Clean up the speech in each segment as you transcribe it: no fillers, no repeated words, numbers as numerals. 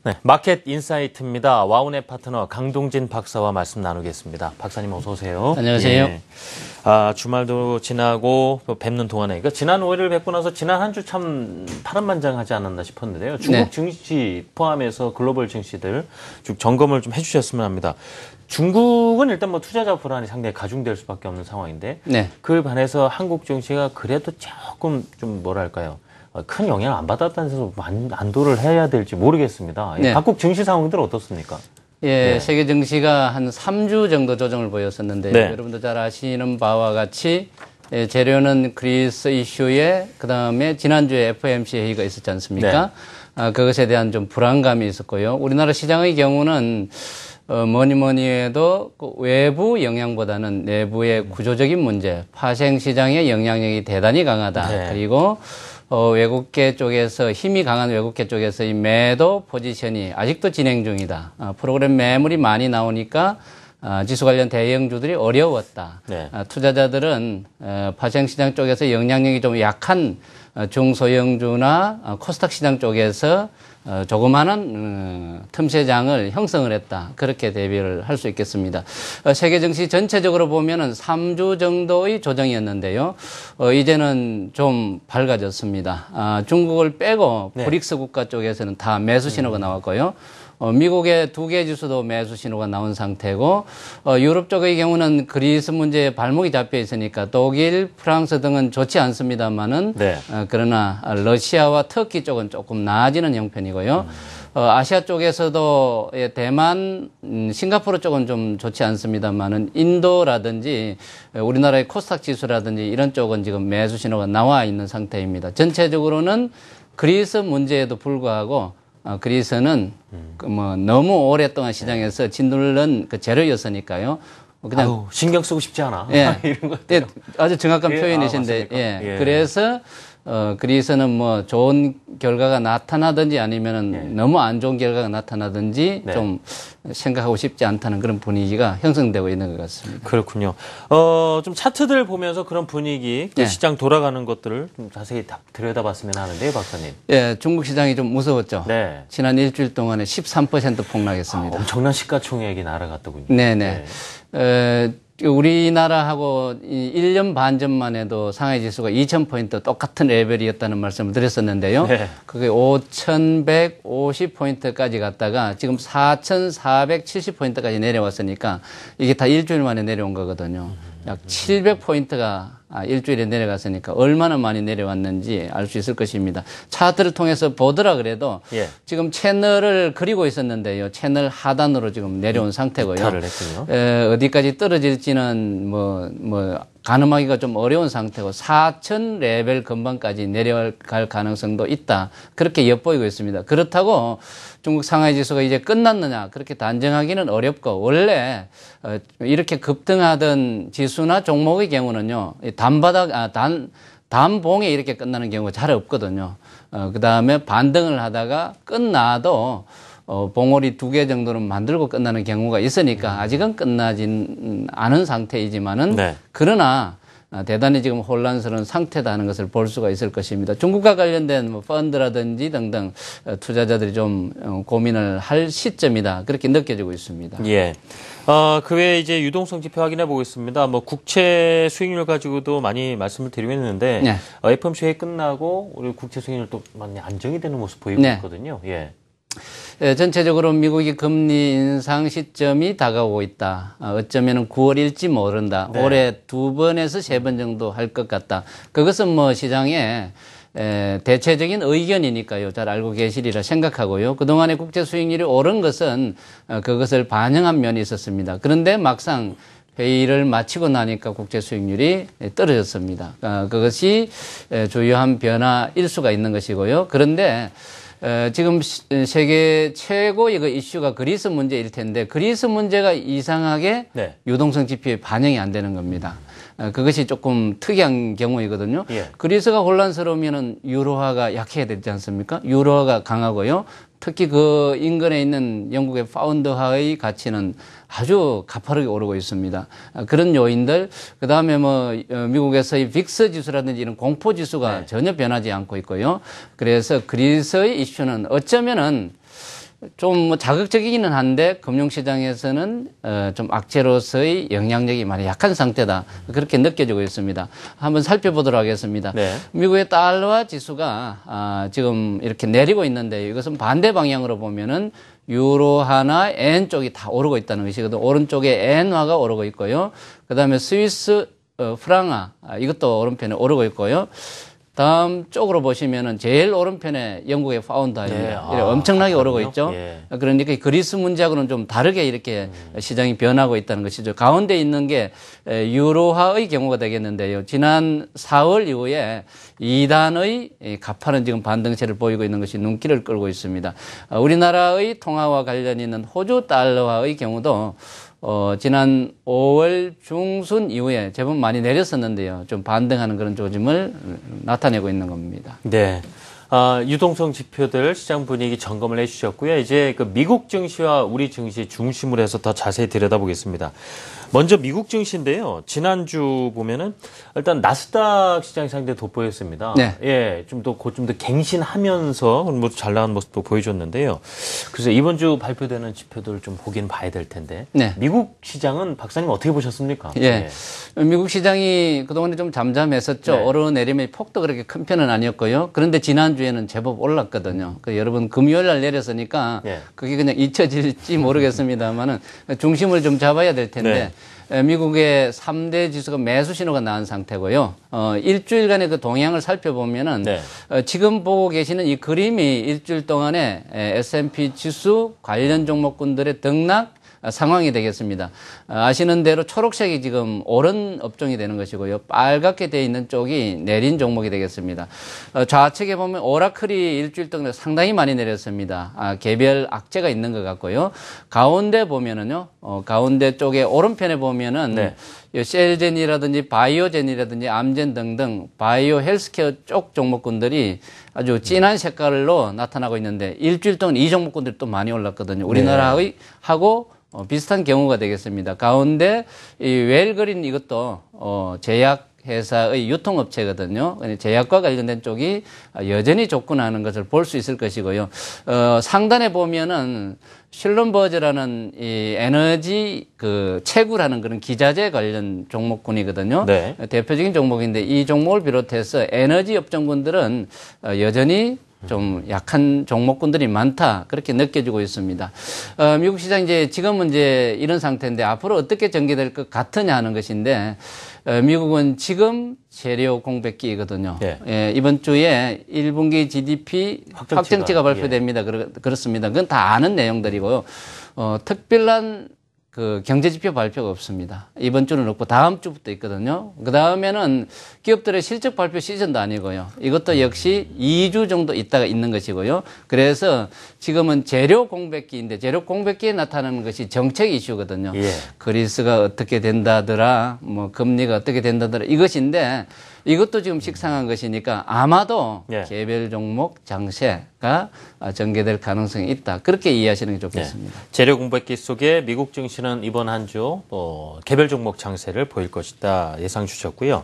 네, 마켓 인사이트입니다. 와우넷 파트너 강동진 박사와 말씀 나누겠습니다. 박사님 어서 오세요. 안녕하세요. 예. 주말도 지나고 뵙는 동안에 그러니까 지난 5일을 뵙고 나서 지난 한 주 참 파란만장하지 않았나 싶었는데요. 중국 증시 포함해서 글로벌 증시들 쭉 점검을 좀 해주셨으면 합니다. 중국은 일단 뭐 투자자 불안이 상당히 가중될 수밖에 없는 상황인데 그에 반해서 한국 증시가 그래도 조금 좀 뭐랄까요? 큰 영향을 안 받았다는 데서 안도를 해야 될지 모르겠습니다. 각국 증시 상황들 어떻습니까? 세계 증시가 한 3주 정도 조정을 보였었는데 여러분도 잘 아시는 바와 같이 재료는 그리스 이슈에 그다음에 지난주에 FOMC 회의가 있었지 않습니까? 그것에 대한 좀 불안감이 있었고요. 우리나라 시장의 경우는 뭐니 해도 외부 영향보다는 내부의 구조적인 문제, 파생 시장의 영향력이 대단히 강하다. 그리고 외국계 쪽에서 힘이 강한 외국계 쪽에서 이 매도 포지션이 아직도 진행 중이다. 프로그램 매물이 많이 나오니까 지수 관련 대형주들이 어려웠다. 투자자들은 파생 시장 쪽에서 영향력이 좀 약한 중소형주나 코스닥 시장 쪽에서 조그마한 틈새장을 형성을 했다. 그렇게 대비를 할 수 있겠습니다. 세계 증시 전체적으로 보면은 3주 정도의 조정이었는데요. 이제는 좀 밝아졌습니다. 중국을 빼고 브릭스 국가 쪽에서는 다 매수 신호가 나왔고요. 미국의 2개 지수도 매수 신호가 나온 상태고, 유럽 쪽의 경우는 그리스 문제에 발목이 잡혀 있으니까 독일, 프랑스 등은 좋지 않습니다만은, 그러나 러시아와 터키 쪽은 조금 나아지는 형편이고요. 아시아 쪽에서도 대만, 싱가포르 쪽은 좀 좋지 않습니다만은 인도라든지 우리나라의 코스닥 지수라든지 이런 쪽은 지금 매수 신호가 나와 있는 상태입니다. 전체적으로는 그리스 문제에도 불구하고 그리스는 너무 오랫동안 시장에서 짓누른 재료였으니까요. 그냥 신경 쓰고 싶지 않아. 이런 것 아주 정확한 표현이신데, 그래서 그리스는 뭐 좋은 결과가 나타나든지 아니면은 너무 안 좋은 결과가 나타나든지 좀 생각하고 싶지 않다는 그런 분위기가 형성되고 있는 것 같습니다. 그렇군요. 좀 차트들 보면서 그런 분위기, 시장 돌아가는 것들을 좀 자세히 들여다봤으면 하는데요, 박사님. 중국 시장이 좀 무서웠죠. 지난 일주일 동안에 13% 폭락했습니다. 엄청난 시가총액이 날아갔더군요. 우리나라하고 1년 반 전만 해도 상하이 지수가 2,000포인트 똑같은 레벨이었다는 말씀을 드렸었는데요. 그게 5,150포인트까지 갔다가 지금 4,470포인트까지 내려왔으니까 이게 다 일주일 만에 내려온 거거든요. 약 700포인트가 일주일에 내려갔으니까 얼마나 많이 내려왔는지 알 수 있을 것입니다. 차트를 통해서 보더라 그래도 지금 채널을 그리고 있었는데요. 채널 하단으로 지금 내려온 상태고요. 어디까지 떨어질지는 가늠하기가 좀 어려운 상태고 4,000 레벨 근방까지 내려갈 가능성도 있다. 그렇게 엿보이고 있습니다. 그렇다고 중국 상하이 지수가 이제 끝났느냐 그렇게 단정하기는 어렵고 원래 이렇게 급등하던 지수나 종목의 경우는요. 단봉에 이렇게 끝나는 경우가 잘 없거든요. 그다음에 반등을 하다가 끝나도 봉오리 2개 정도는 만들고 끝나는 경우가 있으니까 아직은 끝나진 않은 상태이지만은 그러나 대단히 지금 혼란스러운 상태다는 것을 볼 수가 있을 것입니다. 중국과 관련된 펀드라든지 등등 투자자들이 좀 고민을 할 시점이다. 그렇게 느껴지고 있습니다. 그 외에 이제 유동성 지표 확인해 보겠습니다. 국채 수익률 가지고도 많이 말씀을 드리고 있는데 FOMC 회의 끝나고 우리 국채 수익률도 많이 안정이 되는 모습 보이고 있거든요. 전체적으로 미국이 금리 인상 시점이 다가오고 있다. 어쩌면 9월일지 모른다. 올해 2번에서 3번 정도 할 것 같다. 그것은 시장에 대체적인 의견이니까요. 잘 알고 계시리라 생각하고요. 그동안에 국제 수익률이 오른 것은 그것을 반영한 면이 있었습니다. 그런데 막상 회의를 마치고 나니까 국제 수익률이 떨어졌습니다. 그것이 주요한 변화일 수가 있는 것이고요. 그런데 지금 세계 최고의 이슈가 그리스 문제일 텐데 그리스 문제가 이상하게 유동성 지표에 반영이 안 되는 겁니다. 그것이 조금 특이한 경우이거든요. 그리스가 혼란스러우면 유로화가 약해야 되지 않습니까? 유로화가 강하고요. 특히 그 인근에 있는 영국의 파운드화의 가치는 아주 가파르게 오르고 있습니다. 그런 요인들, 그 다음에 미국에서의 빅스 지수라든지 이런 공포 지수가 전혀 변하지 않고 있고요. 그래서 그리스의 이슈는 어쩌면은 좀 뭐 자극적이기는 한데 금융시장에서는 좀 악재로서의 영향력이 많이 약한 상태다. 그렇게 느껴지고 있습니다. 한번 살펴보도록 하겠습니다. 네. 미국의 달러화 지수가 지금 이렇게 내리고 있는데 이것은 반대 방향으로 보면은 유로화나 엔 쪽이 다 오르고 있다는 것이거든요. 오른쪽에 엔화가 오르고 있고요. 그 다음에 스위스 프랑화 이것도 오른편에 오르고 있고요. 다음 쪽으로 보시면은 제일 오른편에 영국의 파운드입니다. 네. 엄청나게 오르고 있죠. 예. 그러니까 그리스 문제하고는 좀 다르게 이렇게 시장이 변하고 있다는 것이죠. 가운데 있는 게 유로화의 경우가 되겠는데요. 지난 4월 이후에 2단의 가파른 지금 반등세를 보이고 있는 것이 눈길을 끌고 있습니다. 우리나라의 통화와 관련 있는 호주 달러화의 경우도 지난 5월 중순 이후에 제법 많이 내렸었는데요. 좀 반등하는 그런 조짐을 나타내고 있는 겁니다. 네. 유동성 지표들 시장 분위기 점검을 해주셨고요. 이제 그 미국 증시와 우리 증시 중심으로 해서 더 자세히 들여다보겠습니다. 먼저 미국 증시인데요. 지난주 보면은 일단 나스닥 시장이 상당히 돋보였습니다. 네. 예, 좀 더 갱신하면서 뭐 잘 나간 모습도 보여줬는데요. 그래서 이번 주 발표되는 지표들 좀 보긴 봐야 될 텐데. 네. 미국 시장은 박사님 어떻게 보셨습니까? 예. 미국 시장이 그동안에 좀 잠잠했었죠. 네. 오르내림의 폭도 그렇게 큰 편은 아니었고요. 그런데 지난주에는 제법 올랐거든요. 여러분 금요일 날 내렸으니까 네. 그게 그냥 잊혀질지 모르겠습니다만은 중심을 좀 잡아야 될 텐데 미국의 3대 지수가 매수 신호가 나온 상태고요. 일주일간의 그 동향을 살펴보면은 네. 지금 보고 계시는 이 그림이 일주일 동안에 S&P 지수 관련 종목군들의 등락 상황이 되겠습니다. 아시는 대로 초록색이 지금 오른 업종이 되는 것이고요. 빨갛게 되어 있는 쪽이 내린 종목이 되겠습니다. 좌측에 보면 오라클이 일주일 동안에 상당히 많이 내렸습니다. 개별 악재가 있는 것 같고요. 가운데 보면은요, 가운데 쪽에 오른편에 보면은 네. 셀젠이라든지 바이오젠이라든지 암젠 등등 바이오 헬스케어 쪽 종목군들이 아주 진한 색깔로 나타나고 있는데 일주일 동안 이 종목군들이 또 많이 올랐거든요. 우리나라의 하고 비슷한 경우가 되겠습니다. 가운데 이 웰그린 이것도 제약 회사의 유통업체거든요. 제약과 관련된 쪽이 여전히 좋구나하는 것을 볼 수 있을 것이고요. 상단에 보면은 실론버즈라는 이 에너지 그 채굴하는 그런 기자재 관련 종목군이거든요. 네. 대표적인 종목인데 이 종목을 비롯해서 에너지 업종군들은 여전히 좀 약한 종목군들이 많다 그렇게 느껴지고 있습니다. 미국 시장 이제 지금은 이제 이런 상태인데 앞으로 어떻게 전개될 것 같으냐 하는 것인데 미국은 지금 재료 공백기이거든요. 예, 이번 주에 1분기 GDP 확정치가 발표됩니다. 그렇습니다. 그건 다 아는 내용들이고요. 특별한 그 경제지표 발표가 없습니다. 이번 주는 없고 다음 주부터 있거든요. 그 다음에는 기업들의 실적 발표 시즌도 아니고요. 이것도 역시 2주 정도 있다가 있는 것이고요. 그래서 지금은 재료 공백기인데 재료 공백기에 나타나는 것이 정책 이슈거든요. 예. 그리스가 어떻게 된다더라, 뭐 금리가 어떻게 된다더라 이것인데 이것도 지금 식상한 것이니까 아마도 개별 종목 장세가 전개될 가능성이 있다. 그렇게 이해하시는 게 좋겠습니다. 재료 공백기 속에 미국 증시는 이번 한 주 개별 종목 장세를 보일 것이다 예상 주셨고요.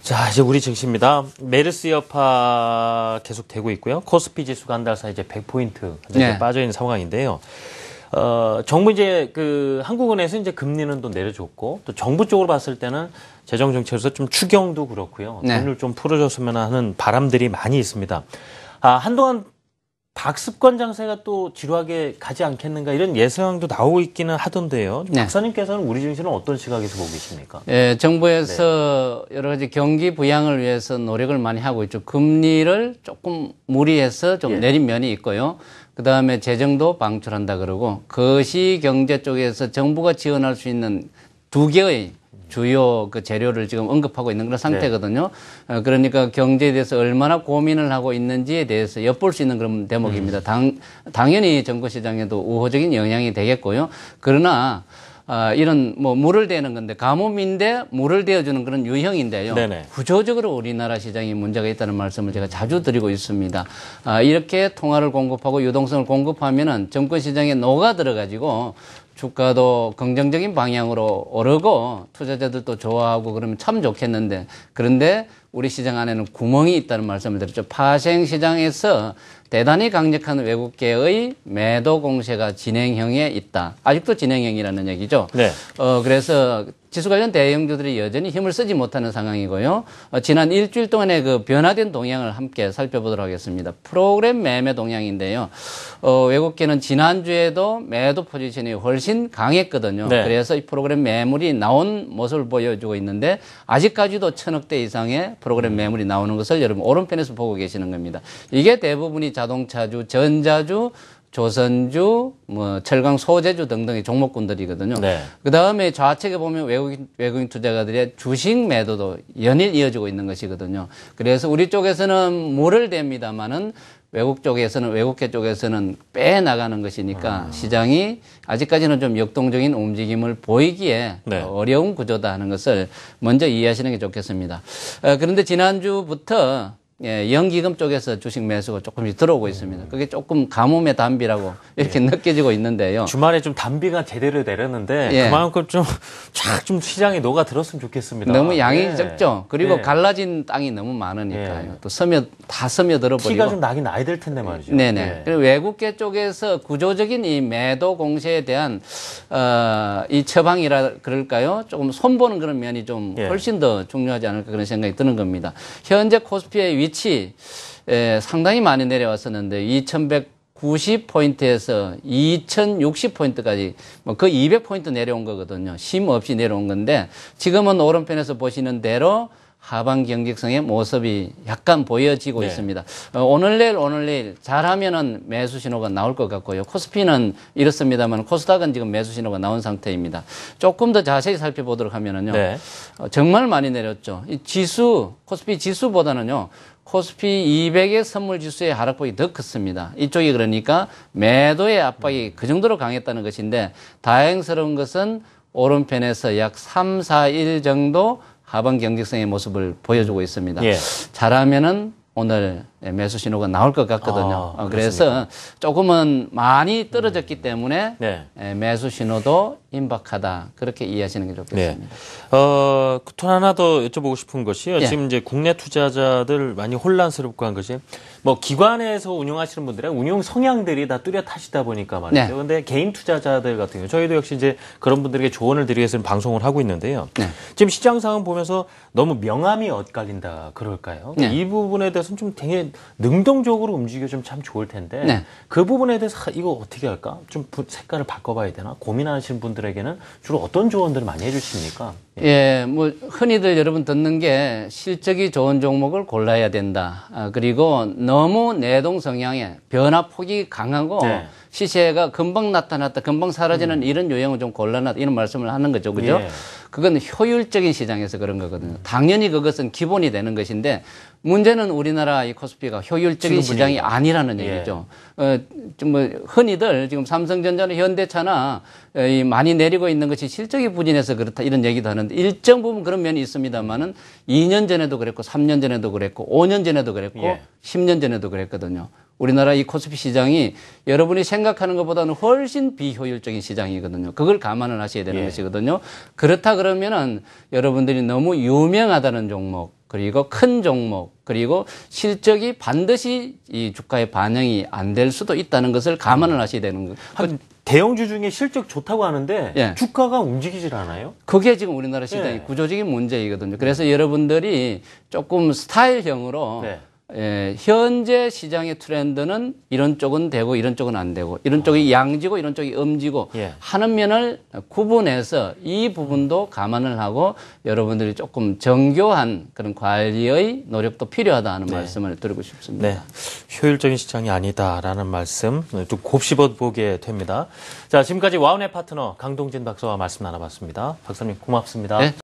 자, 이제 우리 증시입니다. 메르스 여파 계속되고 있고요. 코스피 지수가 한 달 사이 이제 100포인트 빠져 있는 상황인데요. 정부 이제 한국은행에서 이제 금리는 또 내려줬고 또 정부 쪽으로 봤을 때는 재정 정책에서 좀 추경도 그렇고요. 돈을 좀 풀어줬으면 하는 바람들이 많이 있습니다. 한동안 박습관 장세가 또 지루하게 가지 않겠는가 이런 예상도 나오고 있기는 하던데요. 박사님께서는 우리 증시는 어떤 시각에서 보고 계십니까? 예, 정부에서 여러 가지 경기 부양을 위해서 노력을 많이 하고 있죠. 금리를 조금 무리해서 좀 내린 면이 있고요. 그 다음에 재정도 방출한다 그러고 거시 경제 쪽에서 정부가 지원할 수 있는 2개의 주요 그 재료를 지금 언급하고 있는 그런 상태거든요. 그러니까 경제에 대해서 얼마나 고민을 하고 있는지에 대해서 엿볼 수 있는 그런 대목입니다. 당연히 정부 시장에도 우호적인 영향이 되겠고요. 그러나 이런 뭐 물을 대는 건데 가뭄인데 물을 대어주는 그런 유형인데요. 구조적으로 우리나라 시장이 문제가 있다는 말씀을 제가 자주 드리고 있습니다. 이렇게 통화를 공급하고 유동성을 공급하면은 정권 시장에 녹아들어 가지고 주가도 긍정적인 방향으로 오르고 투자자들도 좋아하고 그러면 참 좋겠는데 그런데 우리 시장 안에는 구멍이 있다는 말씀을 드렸죠. 파생 시장에서 대단히 강력한 외국계의 매도 공세가 진행형에 있다. 아직도 진행형이라는 얘기죠. 네. 그래서 지수 관련 대형주들이 여전히 힘을 쓰지 못하는 상황이고요. 지난 일주일 동안의 그 변화된 동향을 함께 살펴보도록 하겠습니다. 프로그램 매매 동향인데요. 외국계는 지난주에도 매도 포지션이 훨씬 강했거든요. 네. 그래서 이 프로그램 매물이 나온 모습을 보여주고 있는데 아직까지도 1,000억대 이상의 프로그램 매물이 나오는 것을 여러분 오른편에서 보고 계시는 겁니다. 이게 대부분이 자동차주, 전자주, 조선주, 철강 소재주 등등의 종목군들이거든요. 네. 그 다음에 좌측에 보면 외국인 투자가들의 주식 매도도 연일 이어지고 있는 것이거든요. 그래서 우리 쪽에서는 물을 댑니다만은 외국계 쪽에서는 빼나가는 것이니까 시장이 아직까지는 좀 역동적인 움직임을 보이기에 네. 어려운 구조다 하는 것을 먼저 이해하시는 게 좋겠습니다. 그런데 지난주부터 연기금 쪽에서 주식 매수가 조금씩 들어오고 있습니다. 그게 조금 가뭄의 단비라고 이렇게 느껴지고 있는데요. 주말에 좀 단비가 제대로 내렸는데 예. 그만큼 좀 쫙 좀 시장에 녹아들었으면 좋겠습니다. 너무 양이 예. 적죠. 그리고 예. 갈라진 땅이 너무 많으니까요. 예. 또 다 스며들어 버리고. 티가 좀 나긴 나야 될 텐데 말이죠. 네네. 예. 그리고 외국계 쪽에서 구조적인 이 매도 공세에 대한 이 처방이라 그럴까요? 조금 손보는 그런 면이 좀 예. 훨씬 더 중요하지 않을까 그런 생각이 드는 겁니다. 현재 코스피의 위치 상당히 많이 내려왔었는데 2190포인트에서 2060포인트까지 그 200포인트 내려온 거거든요. 쉼 없이 내려온 건데 지금은 오른편에서 보시는 대로 하방 경직성의 모습이 약간 보여지고 네. 있습니다. 오늘 내일 잘하면은 매수 신호가 나올 것 같고요. 코스피는 이렇습니다만 코스닥은 지금 매수 신호가 나온 상태입니다. 조금 더 자세히 살펴보도록 하면은요. 네. 정말 많이 내렸죠. 이 코스피 지수보다는요. 코스피 200의 선물 지수의 하락폭이 더 컸습니다. 이쪽이 그러니까 매도의 압박이 그 정도로 강했다는 것인데 다행스러운 것은 오른편에서 약 3, 4일 정도 하방 경직성의 모습을 보여주고 있습니다. 예. 잘하면은 오늘 매수 신호가 나올 것 같거든요. 그래서 조금은 많이 떨어졌기 때문에 네. 매수 신호도 임박하다. 그렇게 이해하시는 게 좋겠습니다. 네. 또 하나 더 여쭤보고 싶은 것이요. 예. 지금 이제 국내 투자자들 많이 혼란스럽고 한 것이 뭐 기관에서 운용하시는 분들의 운용 성향들이 다 뚜렷하시다 보니까 말이죠. 네. 그런데 개인 투자자들 같은 경우 저희도 역시 이제 그런 분들에게 조언을 드리기 위해서 방송을 하고 있는데요. 네. 지금 시장 상황 보면서 너무 명암이 엇갈린다 그럴까요? 네. 이 부분에 대해서는 좀 되게 능동적으로 움직여 좀 참 좋을 텐데 네. 그 부분에 대해서 이거 어떻게 할까? 좀 색깔을 바꿔봐야 되나? 고민하시는 분들에게는 주로 어떤 조언들을 많이 해주십니까? 예, 뭐 흔히들 여러분 듣는 게 실적이 좋은 종목을 골라야 된다. 그리고 너무 내동 성향의 변화폭이 강하고 네. 시세가 금방 나타났다, 금방 사라지는 이런 요형을 좀 골라놨다 이런 말씀을 하는 거죠, 그죠? 예. 그건 효율적인 시장에서 그런 거거든요. 당연히 그것은 기본이 되는 것인데 문제는 우리나라 이 코스피가 효율적인 시장이 아니라는 얘기죠. 좀 뭐 흔히들 지금 삼성전자나 현대차나 이 많이 내리고 있는 것이 실적이 부진해서 그렇다 이런 얘기도 하는데 일정 부분 그런 면이 있습니다만은 2년 전에도 그랬고 3년 전에도 그랬고 5년 전에도 그랬고 예. 10년 전에도 그랬거든요. 우리나라 이 코스피 시장이 여러분이 생각하는 것보다는 훨씬 비효율적인 시장이거든요. 그걸 감안을 하셔야 되는 예. 것이거든요. 그렇다 그러면은 여러분들이 너무 유명하다는 종목, 그리고 큰 종목, 그리고 실적이 반드시 이 주가에 반영이 안 될 수도 있다는 것을 감안을 하셔야 되는 거예요. 한 대형주 중에 실적 좋다고 하는데 예. 주가가 움직이질 않아요? 그게 지금 우리나라 시장의 예. 구조적인 문제이거든요. 그래서 여러분들이 조금 스타일형으로 네. 현재 시장의 트렌드는 이런 쪽은 되고 이런 쪽은 안 되고 이런 쪽이 양지고 이런 쪽이 음지고 예. 하는 면을 구분해서 이 부분도 감안을 하고 여러분들이 조금 정교한 그런 관리의 노력도 필요하다 하는 말씀을 드리고 싶습니다. 네. 효율적인 시장이 아니다라는 말씀 좀 곱씹어 보게 됩니다. 자, 지금까지 와운의 파트너 강동진 박사와 말씀 나눠봤습니다. 박사님 고맙습니다. 네.